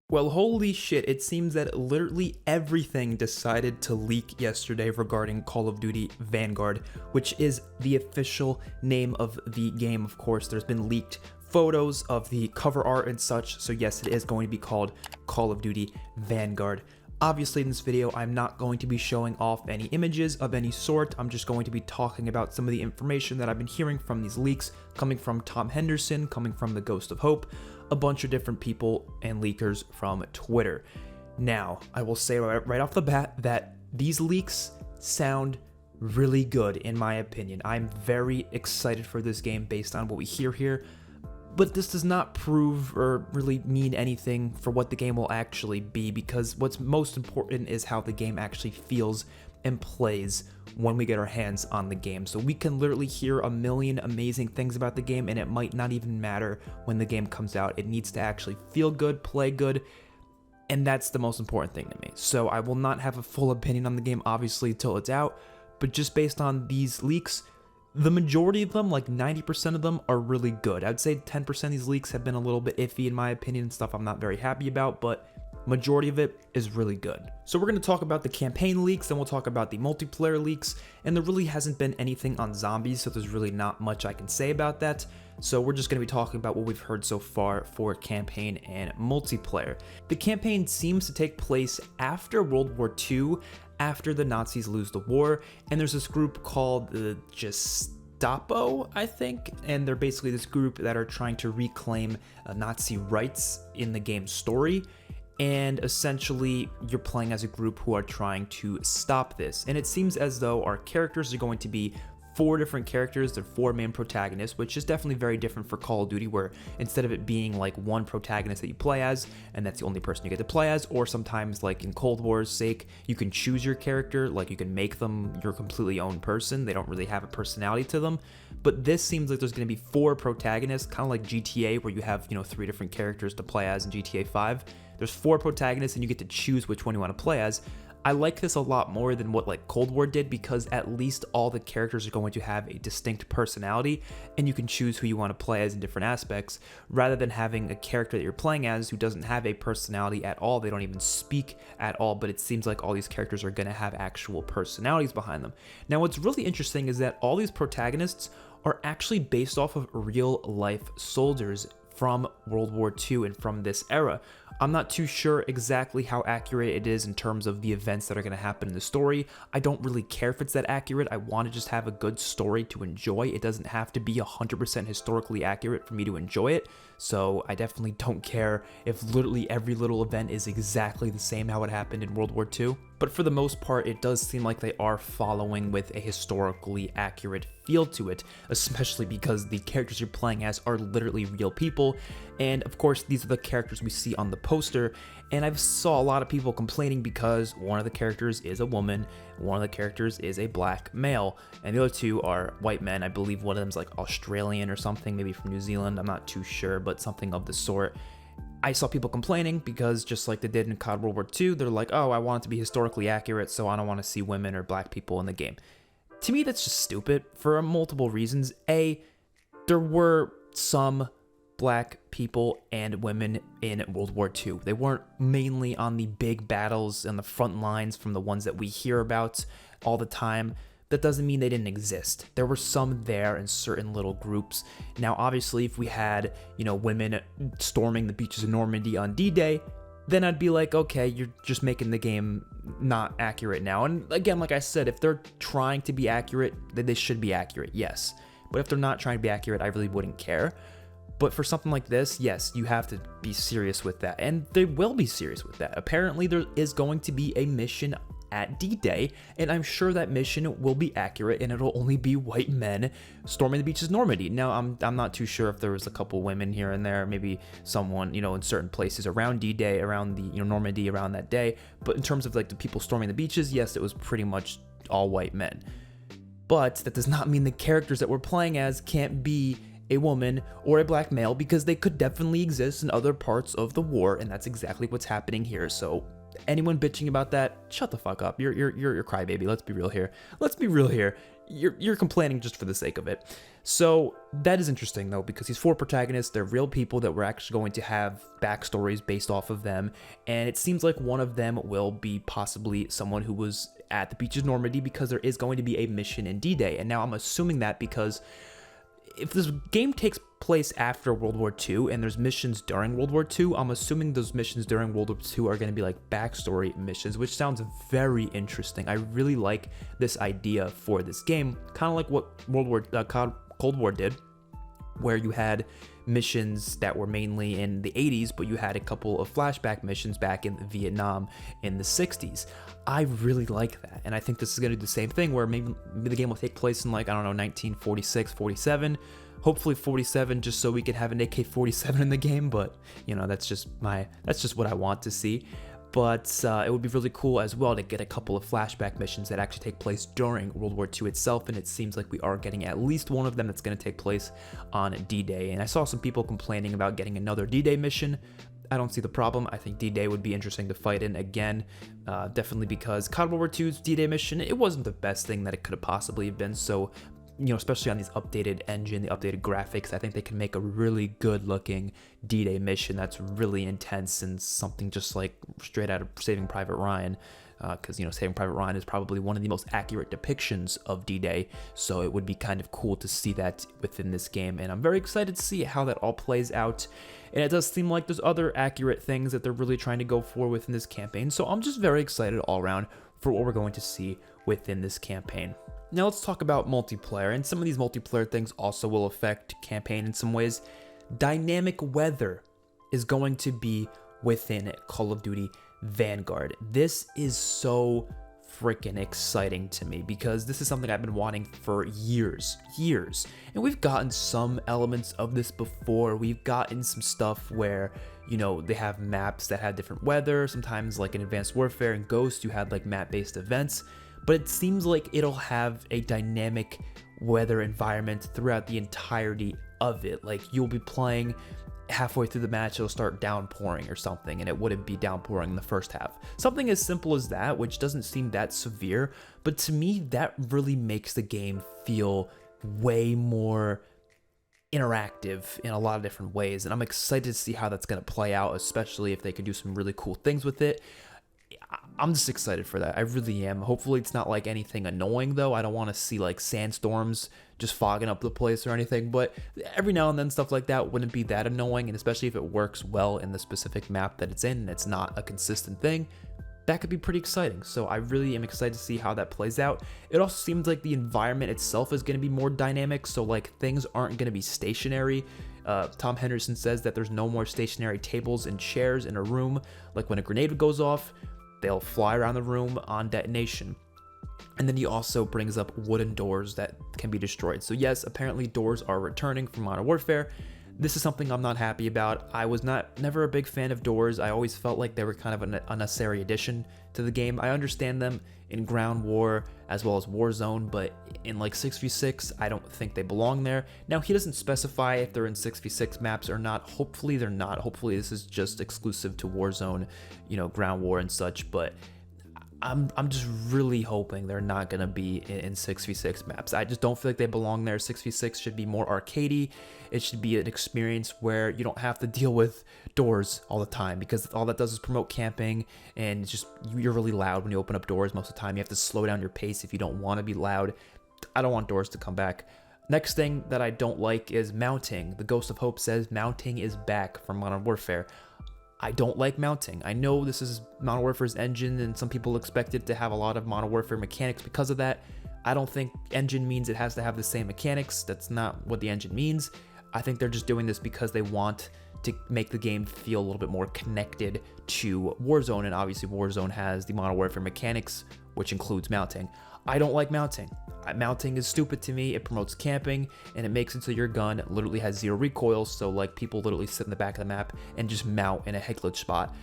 Well, holy shit, it seems that literally everything decided to leak yesterday regarding Call of Duty Vanguard, which is the official name of the game, of course. There's been leaked photos of the cover art and such, so yes, it is going to be called Call of Duty Vanguard. Obviously, in this video, I'm not going to be showing off any images of any sort. I'm just going to be talking about some of the information that I've been hearing from these leaks, coming from Tom Henderson, coming from the Ghost of Hope, a bunch of different people and leakers from Twitter. Now, I will say right off the bat that these leaks sound really good in my opinion. I'm very excited for this game based on what we hear here. But this does not prove or really mean anything for what the game will actually be, because what's most important is how the game actually feels and plays when we get our hands on the game. So we can literally hear a million amazing things about the game, and it might not even matter when the game comes out. It needs to actually feel good, play good, and that's the most important thing to me. So I will not have a full opinion on the game, obviously, till it's out, but just based on these leaks, the majority of them, like 90% of them, are really good. I'd say 10% of these leaks have been a little bit iffy in my opinion and stuff I'm not very happy about, but majority of it is really good. So we're going to talk about the campaign leaks, then we'll talk about the multiplayer leaks, and there really hasn't been anything on zombies, so there's really not much I can say about that. So we're just going to be talking about what we've heard so far for campaign and multiplayer. The campaign seems to take place after World War II, after the Nazis lose the war, and there's this group called the Gestapo, I think, and they're basically this group that are trying to reclaim Nazi rights in the game's story, and essentially you're playing as a group who are trying to stop this. And it seems as though our characters are going to be 4 different characters. They're 4 main protagonists, which is definitely very different for Call of Duty, where instead of it being like one protagonist that you play as and that's the only person you get to play as, or sometimes like in Cold War's sake, you can choose your character, like you can make them your completely own person. They don't really have a personality to them. But this seems like there's going to be 4 protagonists, kind of like GTA, where you have, 3 different characters to play as in GTA 5. There's 4 protagonists and you get to choose which one you want to play as. I like this a lot more than what like Cold War did, because at least all the characters are going to have a distinct personality and you can choose who you want to play as in different aspects, rather than having a character that you're playing as who doesn't have a personality at all. They don't even speak at all, but it seems like all these characters are going to have actual personalities behind them. Now, what's really interesting is that all these protagonists are actually based off of real life soldiers from World War II and from this era. I'm not too sure exactly how accurate it is in terms of the events that are going to happen in the story. I don't really care if it's that accurate. I want to just have a good story to enjoy. It doesn't have to be 100% historically accurate for me to enjoy it. So I definitely don't care if literally every little event is exactly the same how it happened in World War II. But for the most part, it does seem like they are following with a historically accurate feel to it, especially because the characters you're playing as are literally real people. And of course, these are the characters we see on the poster. And I saw a lot of people complaining because one of the characters is a woman, one of the characters is a black male, and the other 2 are white men. I believe one of them is like Australian or something, maybe from New Zealand. I'm not too sure, but something of the sort. I saw people complaining because just like they did in COD World War II, they're like, oh, I want it to be historically accurate, so I don't want to see women or black people in the game. To me, that's just stupid for multiple reasons. A, there were some black people and women in World War II. They weren't mainly on the big battles and the front lines from the ones that we hear about all the time. That doesn't mean they didn't exist. There were some there in certain little groups. Now, obviously, if we had, women storming the beaches of Normandy on D-Day, then I'd be like, okay, you're just making the game not accurate now. And again, like I said, if they're trying to be accurate, then they should be accurate, yes. But if they're not trying to be accurate, I really wouldn't care. But for something like this, yes, you have to be serious with that. And they will be serious with that. Apparently, there is going to be a mission at D-Day, and I'm sure that mission will be accurate, and it'll only be white men storming the beaches of Normandy. Now, I'm not too sure if there was a couple women here and there, maybe someone, in certain places around D-Day, around the, Normandy around that day. But in terms of like the people storming the beaches, yes, it was pretty much all white men. But that does not mean the characters that we're playing as can't be a woman or a black male, because they could definitely exist in other parts of the war, and that's exactly what's happening here. So anyone bitching about that, shut the fuck up. You're a crybaby. Let's be real here. Let's be real here. You're complaining just for the sake of it. So that is interesting though, because these 4 protagonists, they're real people that we're actually going to have backstories based off of them, and it seems like one of them will be possibly someone who was at the beaches of Normandy, because there is going to be a mission in D-Day. And now I'm assuming that because if this game takes place after World War II and there's missions during World War II, I'm assuming those missions during World War II are going to be like backstory missions, which sounds very interesting. I really like this idea for this game, kind of like what Cold War did, where you had missions that were mainly in the 80s, but you had a couple of flashback missions back in Vietnam in the 60s. I really like that, and I think this is going to do the same thing, where maybe the game will take place in, like, I don't know, 1946, 47, hopefully 47, just so we can have an AK-47 in the game, but, you know, that's just what I want to see. But it would be really cool as well to get a couple of flashback missions that actually take place during World War II itself, and it seems like we are getting at least one of them that's going to take place on D-Day. And I saw some people complaining about getting another D-Day mission. I don't see the problem. I think D-Day would be interesting to fight in again, definitely because COD World War II's D-Day mission, it wasn't the best thing that it could have possibly been, so you know, especially on these updated engine, the updated graphics, I think they can make a really good looking D-Day mission that's really intense and something just like straight out of Saving Private Ryan, because, you know, Saving Private Ryan is probably one of the most accurate depictions of D-Day, so it would be kind of cool to see that within this game, and I'm very excited to see how that all plays out. And it does seem like there's other accurate things that they're really trying to go for within this campaign, so I'm just very excited all around for what we're going to see within this campaign. Now let's talk about multiplayer, and some of these multiplayer things also will affect campaign in some ways. Dynamic weather is going to be within Call of Duty Vanguard. This is so freaking exciting to me, because this is something I've been wanting for years, and we've gotten some elements of this before. We've gotten some stuff where, you know, they have maps that have different weather. Sometimes, like in Advanced Warfare and Ghost, you had like map-based events, but it seems like it'll have a dynamic weather environment throughout the entirety of it. Like, you'll be playing, halfway through the match it'll start downpouring or something, and it wouldn't be downpouring in the first half. Something as simple as that, which doesn't seem that severe, but to me that really makes the game feel way more interactive in a lot of different ways, and I'm excited to see how that's going to play out, especially if they can do some really cool things with it. I'm just excited for that. I really am. Hopefully it's not like anything annoying though. I don't want to see like sandstorms just fogging up the place or anything, but every now and then stuff like that wouldn't be that annoying, and especially if it works well in the specific map that it's in and it's not a consistent thing, that could be pretty exciting. So I really am excited to see how that plays out. It also seems like the environment itself is going to be more dynamic, so like things aren't going to be stationary. Tom Henderson says that there's no more stationary tables and chairs in a room. Like when a grenade goes off, they'll fly around the room on detonation. And then he also brings up wooden doors that can be destroyed. So yes, apparently doors are returning from Modern Warfare. This is something I'm not happy about. I was never a big fan of doors. I always felt like they were kind of an unnecessary addition to the game. I understand them in Ground War as well as Warzone, but in like 6v6, I don't think they belong there. Now, he doesn't specify if they're in 6v6 maps or not. Hopefully they're not. Hopefully this is just exclusive to Warzone, you know, Ground War and such, but I'm just really hoping they're not going to be in 6v6 maps. I just don't feel like they belong there. 6v6 should be more arcadey. It should be an experience where you don't have to deal with doors all the time, because all that does is promote camping, and it's just, you're really loud when you open up doors most of the time. You have to slow down your pace if you don't want to be loud. I don't want doors to come back. Next thing that I don't like is mounting. The Ghost of Hope says mounting is back from Modern Warfare. I don't like mounting. I know this is Modern Warfare's engine, and some people expect it to have a lot of Modern Warfare mechanics because of that. I don't think engine means it has to have the same mechanics. That's not what the engine means. I think they're just doing this because they want to make the game feel a little bit more connected to Warzone, and obviously Warzone has the Modern Warfare mechanics, which includes mounting. I don't like mounting. Mounting is stupid to me. It promotes camping, and it makes it so your gun literally has zero recoil, so like people literally sit in the back of the map and just mount in a heckler spot.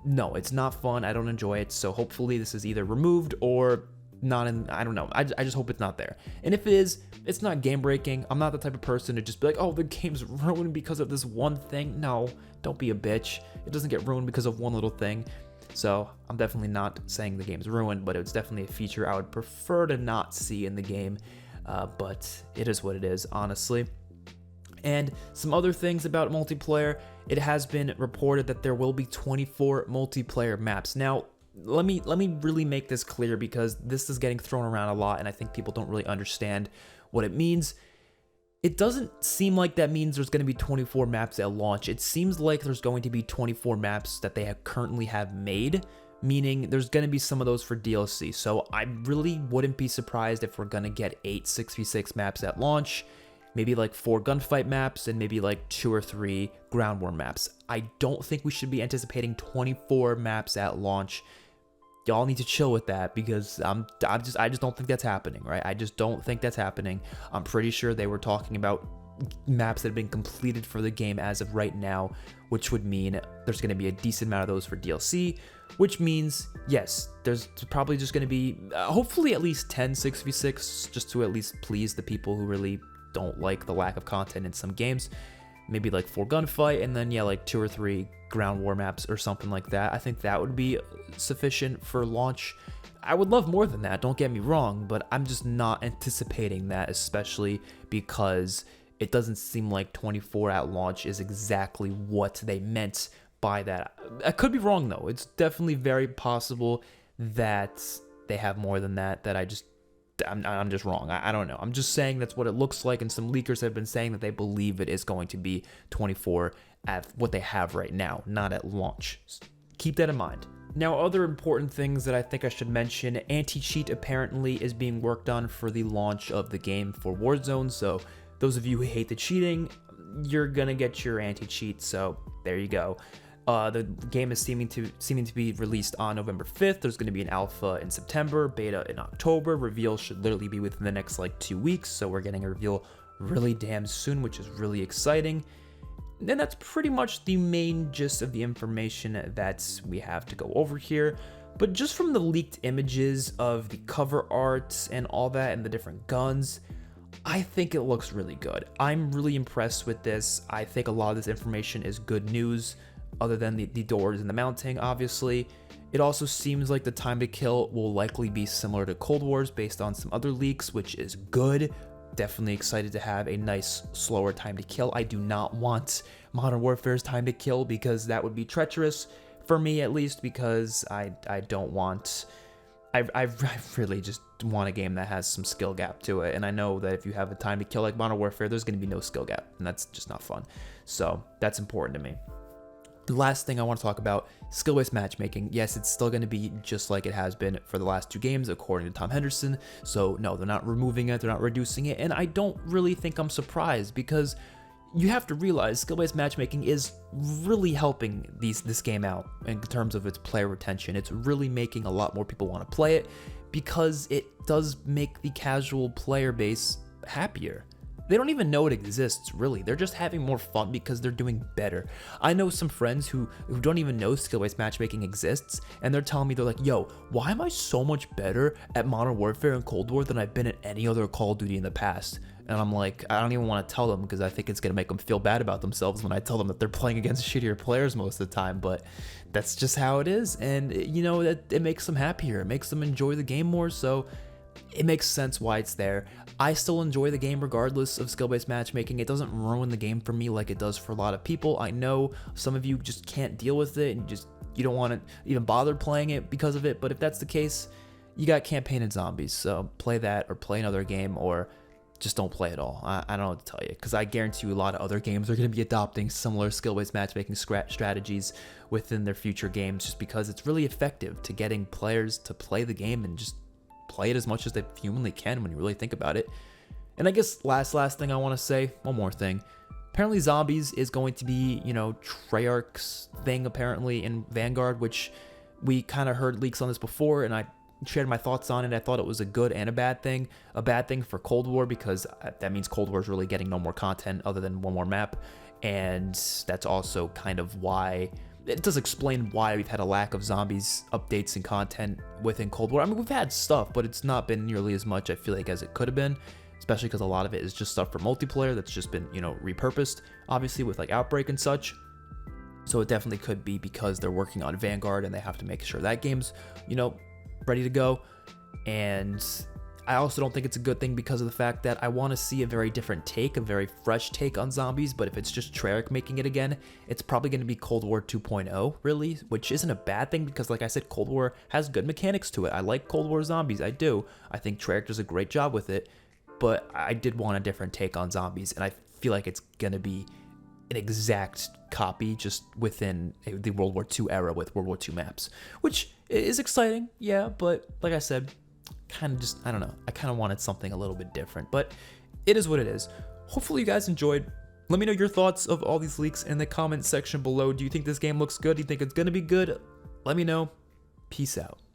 No, it's not fun. I don't enjoy it, so hopefully this is either removed or not in, I don't know. I just hope it's not there. And if it is, it's not game breaking. I'm not the type of person to just be like, oh, the game's ruined because of this one thing. No, don't be a bitch. It doesn't get ruined because of one little thing. So I'm definitely not saying the game's ruined, but it's definitely a feature I would prefer to not see in the game. But it is what it is, honestly. And some other things about multiplayer, it has been reported that there will be 24 multiplayer maps. Now, let me really make this clear, because this is getting thrown around a lot and I think people don't really understand what it means. It doesn't seem like that means there's going to be 24 maps at launch. It seems like there's going to be 24 maps that they currently have made, meaning there's going to be some of those for DLC. So I really wouldn't be surprised if we're going to get 8 6v6 maps at launch, maybe like 4 gunfight maps, and maybe like 2 or 3 ground war maps. I don't think we should be anticipating 24 maps at launch. Y'all need to chill with that, because I just don't think that's happening, right? I just don't think that's happening. I'm pretty sure they were talking about maps that have been completed for the game as of right now, which would mean there's going to be a decent amount of those for DLC, which means, yes, there's probably just going to be hopefully at least 10 6v6, just to at least please the people who really don't like the lack of content in some games. Maybe like 4 gunfight, and then yeah, like 2 or 3 ground war maps or something like that. I think that would be sufficient for launch. I would love more than that, don't get me wrong, but I'm just not anticipating that, especially because it doesn't seem like 24 at launch is exactly what they meant by that. I could be wrong though. It's definitely very possible that they have more than that, I'm just wrong. I don't know. I'm just saying that's what it looks like, and some leakers have been saying that they believe it is going to be 24 at what they have right now, not at launch. Keep that in mind. Now, other important things that I think I should mention, anti-cheat apparently is being worked on for the launch of the game for Warzone, so those of you who hate the cheating, you're gonna get your anti-cheat, so there you go. The game is seeming to be released on November 5th. There's going to be an alpha in September, beta in October. Reveal should literally be within the next like 2 weeks, so we're getting a reveal really damn soon, which is really exciting. And that's pretty much the main gist of the information that we have to go over here. But just from the leaked images of the cover art and all that and the different guns, I think it looks really good. I'm really impressed with this. I think a lot of this information is good news, other than the doors and the mounting, obviously. It also seems like the time to kill will likely be similar to Cold War's based on some other leaks, which is good. Definitely excited to have a nice, slower time to kill. I do not want Modern Warfare's time to kill, because that would be treacherous, for me at least, because I don't want... I really just want a game that has some skill gap to it, and I know that if you have a time to kill like Modern Warfare, there's going to be no skill gap, and that's just not fun. So that's important to me. The last thing I want to talk about, skill-based matchmaking. Yes, it's still going to be just like it has been for the last 2 games, according to Tom Henderson. So no, they're not removing it, they're not reducing it, and I don't really think I'm surprised, because you have to realize skill-based matchmaking is really helping this game out in terms of its player retention. It's really making a lot more people want to play it, because it does make the casual player base happier. They don't even know it exists, really. They're just having more fun because they're doing better. I know some friends who don't even know skill-based matchmaking exists, and they're telling me, they're like, yo, why am I so much better at Modern Warfare and Cold War than I've been at any other Call of Duty in the past? And I'm like, I don't even want to tell them, because I think it's going to make them feel bad about themselves when I tell them that they're playing against shittier players most of the time, but that's just how it is. And, you know, it makes them happier. It makes them enjoy the game more, so it makes sense why it's there. I still enjoy the game regardless of skill-based matchmaking. It doesn't ruin the game for me like it does for a lot of people. I know some of you just can't deal with it, and you don't want to even bother playing it because of it, but if that's the case, you got campaign and zombies, so play that, or play another game, or just don't play at all. I don't know what to tell you, because I guarantee you a lot of other games are going to be adopting similar skill-based matchmaking strategies within their future games, just because it's really effective to getting players to play the game and just play it as much as they humanly can when you really think about it. And I guess last thing I want to say, one more thing. Apparently Zombies is going to be, you know, Treyarch's thing apparently in Vanguard, which we kind of heard leaks on this before, and I shared my thoughts on it. I thought it was a good and a bad thing. A bad thing for Cold War, because that means Cold War is really getting no more content other than one more map, and that's also kind of why it does explain why we've had a lack of zombies updates and content within Cold War. I mean, we've had stuff, but it's not been nearly as much, I feel like, as it could have been, especially because a lot of it is just stuff for multiplayer that's just been, you know, repurposed, obviously, with like Outbreak and such. So it definitely could be because they're working on Vanguard and they have to make sure that game's, you know, ready to go. And I also don't think it's a good thing because of the fact that I want to see a very different take, a very fresh take on zombies. But if it's just Treyarch making it again, it's probably going to be Cold War 2.0, really, which isn't a bad thing because, like I said, Cold War has good mechanics to it. I like Cold War zombies, I do. I think Treyarch does a great job with it, but I did want a different take on zombies, and I feel like it's going to be an exact copy just within the World War II era with World War II maps, which is exciting, yeah, but like I said, kind of just, I don't know, I kind of wanted something a little bit different, but it is what it is. Hopefully you guys enjoyed. Let me know your thoughts of all these leaks in the comment section below. Do you think this game looks good? Do you think it's going to be good? Let me know. Peace out.